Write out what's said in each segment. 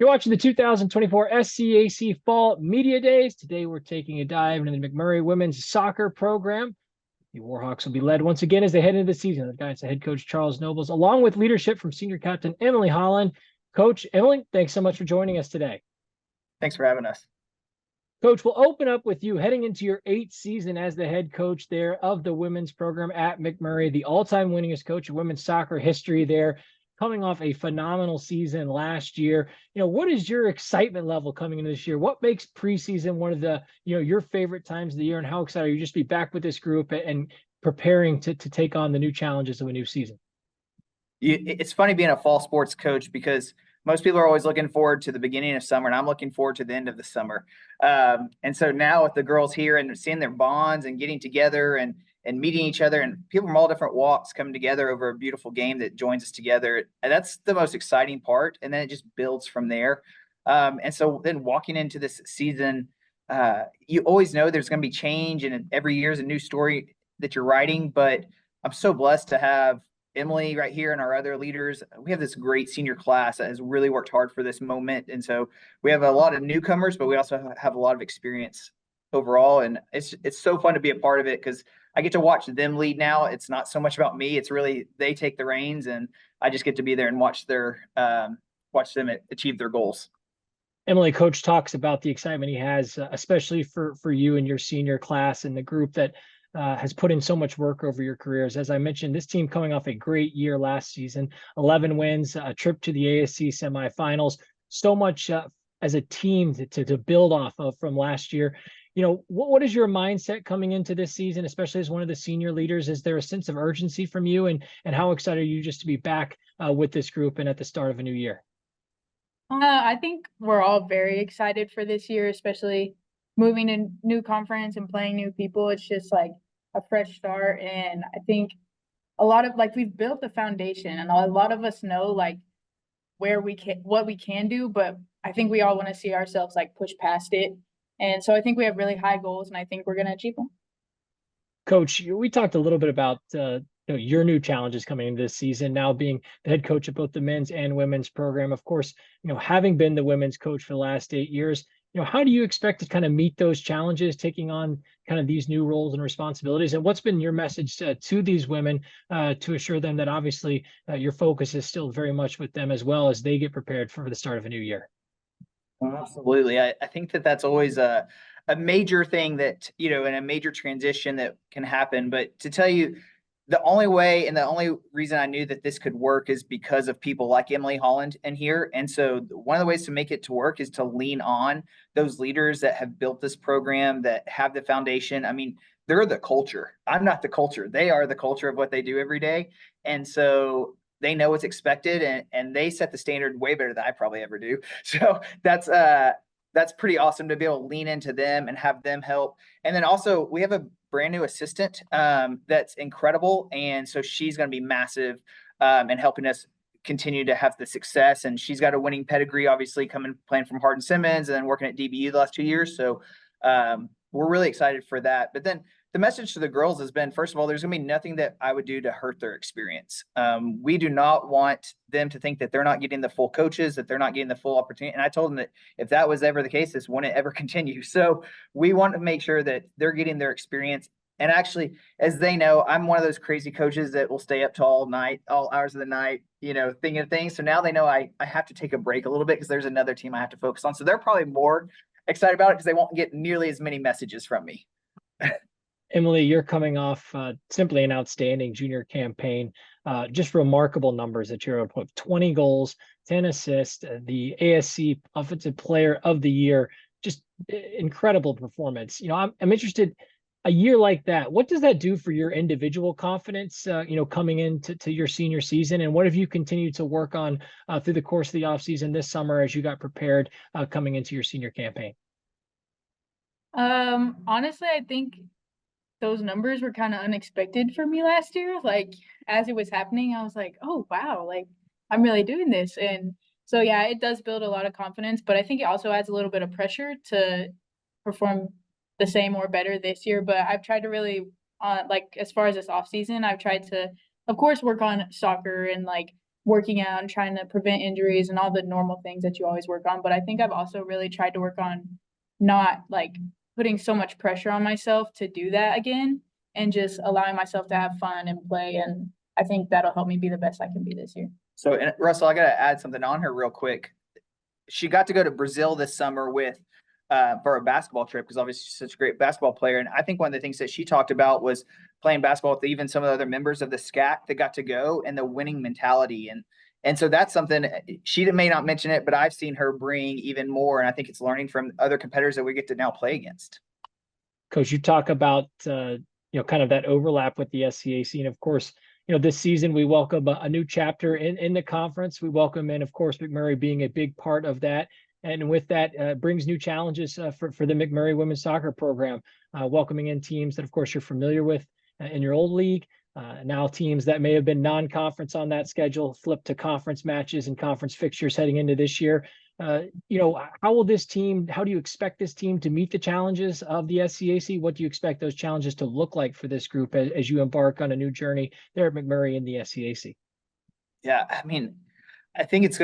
You're watching the 2024 SCAC Fall Media Days. Today, we're taking a dive into the McMurry women's soccer program. The Warhawks will be led once again as they head into the season. The guys, the head coach Charles Nobles, along with leadership from senior captain Emily Holland. Coach Emily, thanks so much for joining us today. Thanks for having us. Coach, we'll open up with you heading into your 8th season as the head coach there of the women's program at McMurry, the all-time winningest coach in women's soccer history there, coming off a phenomenal season last year. What is your excitement level coming into this year? What makes preseason one of the, your favorite times of the year, and how excited are you just to be back with this group and preparing to take on the new challenges of a new season? It's funny being a fall sports coach because most people are always looking forward to the beginning of summer, and I'm looking forward to the end of the summer. And so now with the girls here and seeing their bonds and getting together and meeting each other, and people from all different walks coming together over a beautiful game that joins us together, and that's the most exciting part. And then it just builds from there. And so then walking into this season, you always know there's going to be change, and every year is a new story that you're writing. But I'm so blessed to have Emily right here and our other leaders. We have this great senior class that has really worked hard for this moment. And so we have a lot of newcomers, but we also have a lot of experience overall. And it's so fun to be a part of it because I get to watch them lead now. It's not so much about me. It's really, they take the reins, and I just get to be there and watch them achieve their goals. Emily, Coach talks about the excitement he has, especially for you and your senior class and the group that has put in so much work over your careers. As I mentioned, this team coming off a great year last season, 11 wins, a trip to the ASC semifinals, so much as a team to build off of from last year. What is your mindset coming into this season, especially as one of the senior leaders? Is there a sense of urgency from you, and how excited are you just to be back with this group and at the start of a new year? I think we're all very excited for this year, especially moving to new conference and playing new people. It's just like a fresh start. And I think a lot of we've built the foundation, and a lot of us know where we can, what we can do, but I think we all want to see ourselves push past it. And so I think we have really high goals, and I think we're going to achieve them. Coach, we talked a little bit about your new challenges coming into this season, now being the head coach of both the men's and women's program. Of course, having been the women's coach for the last 8 years, how do you expect to kind of meet those challenges, taking on kind of these new roles and responsibilities? And what's been your message to these women to assure them that obviously your focus is still very much with them as well as they get prepared for the start of a new year? Absolutely. I think that's always a major thing that, in a major transition that can happen. But to tell you, the only way and the only reason I knew that this could work is because of people like Emily Holland in here. And so one of the ways to make it to work is to lean on those leaders that have built this program, that have the foundation. I mean, they're the culture. I'm not the culture. They are the culture of what they do every day. And so they know what's expected, and they set the standard way better than I probably ever do. So that's pretty awesome to be able to lean into them and have them help. And then also we have a brand new assistant that's incredible. And so she's going to be massive in helping us continue to have the success. And she's got a winning pedigree, obviously playing from Hardin Simmons and then working at DBU the last 2 years. So we're really excited for that. But then the message to the girls has been, first of all, there's going to be nothing that I would do to hurt their experience. We do not want them to think that they're not getting the full coaches, that they're not getting the full opportunity. And I told them that if that was ever the case, this wouldn't ever continue. So we want to make sure that they're getting their experience. And actually, as they know, I'm one of those crazy coaches that will stay up till all night, all hours of the night, thinking of things. So now they know I have to take a break a little bit because there's another team I have to focus on. So they're probably more excited about it because they won't get nearly as many messages from me. Emily, you're coming off simply an outstanding junior campaign, just remarkable numbers that you're up with: 20 goals, 10 assists, the ASC Offensive Player of the Year, just incredible performance. I'm interested, a year like that, what does that do for your individual confidence, coming into your senior season? And what have you continued to work on through the course of the offseason this summer as you got prepared coming into your senior campaign? Honestly, I think those numbers were kind of unexpected for me last year. As it was happening, I was like, oh, wow, I'm really doing this. And so, yeah, it does build a lot of confidence, but I think it also adds a little bit of pressure to perform the same or better this year. But I've tried to really, as far as this off season, I've tried to, of course, work on soccer and working out and trying to prevent injuries and all the normal things that you always work on. But I think I've also really tried to work on not like putting so much pressure on myself to do that again and just allowing myself to have fun and play. And I think that'll help me be the best I can be this year. So, and Russell, I got to add something on her real quick. She got to go to Brazil this summer with for a basketball trip because obviously she's such a great basketball player. And I think one of the things that she talked about was playing basketball with even some of the other members of the SCAC that got to go and the winning mentality. And so that's something she may not mention it, but I've seen her bring even more. And I think it's learning from other competitors that we get to now play against. Coach, you talk about, kind of that overlap with the SCAC. And of course, this season we welcome a new chapter in the conference. We welcome in, of course, McMurry being a big part of that. And with that brings new challenges for the McMurry women's soccer program, welcoming in teams that, of course, you're familiar with in your old league. Now teams that may have been non-conference on that schedule flip to conference matches and conference fixtures heading into this year. How do you expect this team to meet the challenges of the SCAC? What do you expect those challenges to look like for this group as you embark on a new journey there at McMurry in the SCAC? Yeah, I mean, I think it's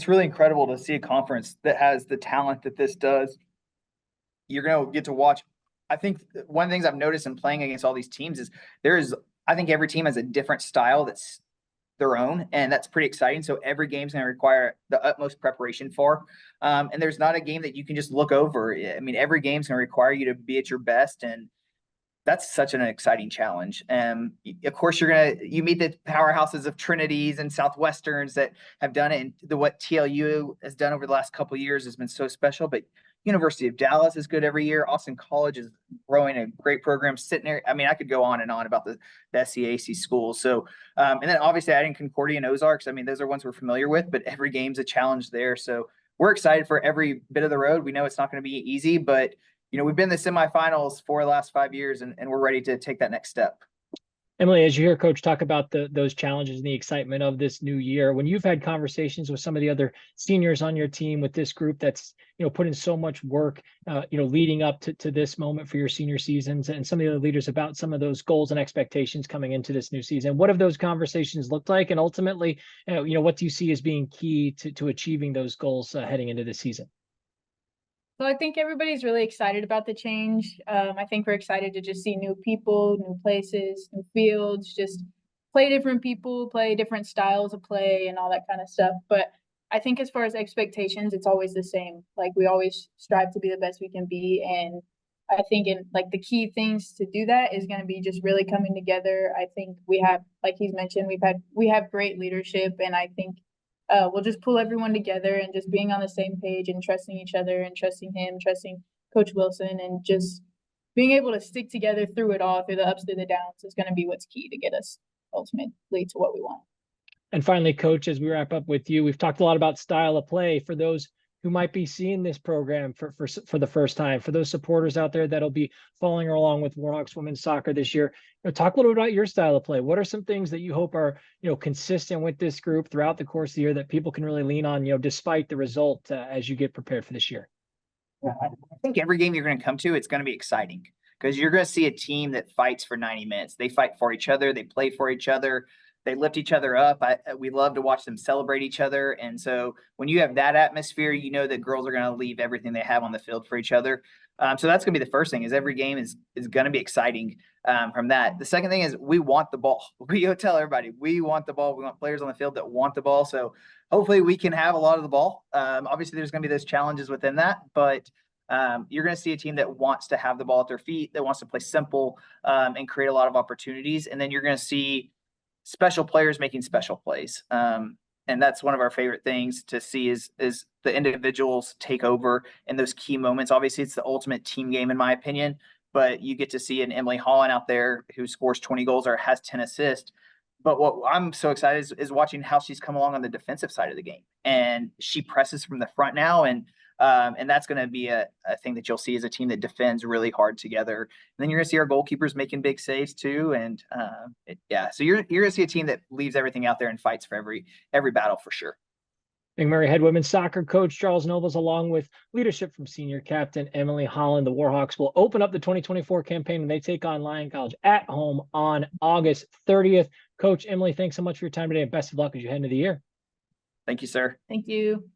really incredible to see a conference that has the talent that this does. You're going to get to watch. I think one of the things I've noticed in playing against all these teams is I think every team has a different style that's their own, and that's pretty exciting. So every game's going to require the utmost preparation for. And there's not a game that you can just look over. I mean, every game's going to require you to be at your best, and that's such an exciting challenge. Of course, you meet the powerhouses of Trinities and Southwesterns that have done it, and what TLU has done over the last couple of years has been so special. But University of Dallas is good every year. Austin College is growing a great program sitting there. I mean, I could go on and on about the SCAC schools. So, and then obviously adding Concordia and Ozarks. I mean, those are ones we're familiar with, but every game's a challenge there. So we're excited for every bit of the road. We know it's not going to be easy, but we've been in the semifinals for the last 5 years, and we're ready to take that next step. Emily, as you hear Coach talk about those challenges and the excitement of this new year, when you've had conversations with some of the other seniors on your team with this group that's put in so much work, leading up to this moment for your senior seasons, and some of the other leaders about some of those goals and expectations coming into this new season, what have those conversations looked like? And ultimately, what do you see as being key to achieving those goals heading into this season? So I think everybody's really excited about the change. I think we're excited to just see new people, new places, new fields, just play different people, play different styles of play and all that kind of stuff. But I think as far as expectations, it's always the same. Like, we always strive to be the best we can be. And I think the key things to do that is going to be just really coming together. I think we have, like he's mentioned, we have great leadership, and I think we'll just pull everyone together and just being on the same page and trusting each other and trusting him, trusting Coach Wilson, and just being able to stick together through it all, through the ups, through the downs, is going to be what's key to get us ultimately to what we want. And finally, Coach, as we wrap up with you, we've talked a lot about style of play for those who might be seeing this program for the first time, for those supporters out there that'll be following along with Warhawks women's soccer this year. Talk a little bit about your style of play. What are some things that you hope are consistent with this group throughout the course of the year that people can really lean on, despite the result as you get prepared for this year? Yeah, I think every game you're going to come to, it's going to be exciting because you're going to see a team that fights for 90 minutes. They fight for each other. They play for each other. They lift each other up. We love to watch them celebrate each other. And so when you have that atmosphere, that girls are going to leave everything they have on the field for each other. So that's going to be the first thing, is every game is going to be exciting from that. The second thing is we want the ball. We tell everybody we want the ball. We want players on the field that want the ball. So hopefully we can have a lot of the ball. Obviously there's going to be those challenges within that, but you're going to see a team that wants to have the ball at their feet, that wants to play simple and create a lot of opportunities. And then you're going to see special players making special plays. And that's one of our favorite things to see is the individuals take over in those key moments. Obviously, it's the ultimate team game, in my opinion, but you get to see an Emily Holland out there who scores 20 goals or has 10 assists. But what I'm so excited is watching how she's come along on the defensive side of the game. And she presses from the front now, and that's going to be a thing that you'll see as a team that defends really hard together. And then you're going to see our goalkeepers making big saves too. And so you're going to see a team that leaves everything out there and fights for every battle for sure. McMurry head women's soccer coach Charles Nobles, along with leadership from senior captain Emily Holland. The Warhawks will open up the 2024 campaign when they take on Lyon College at home on August 30th. Coach, Emily, thanks so much for your time today, and best of luck as you head into the year. Thank you, sir. Thank you.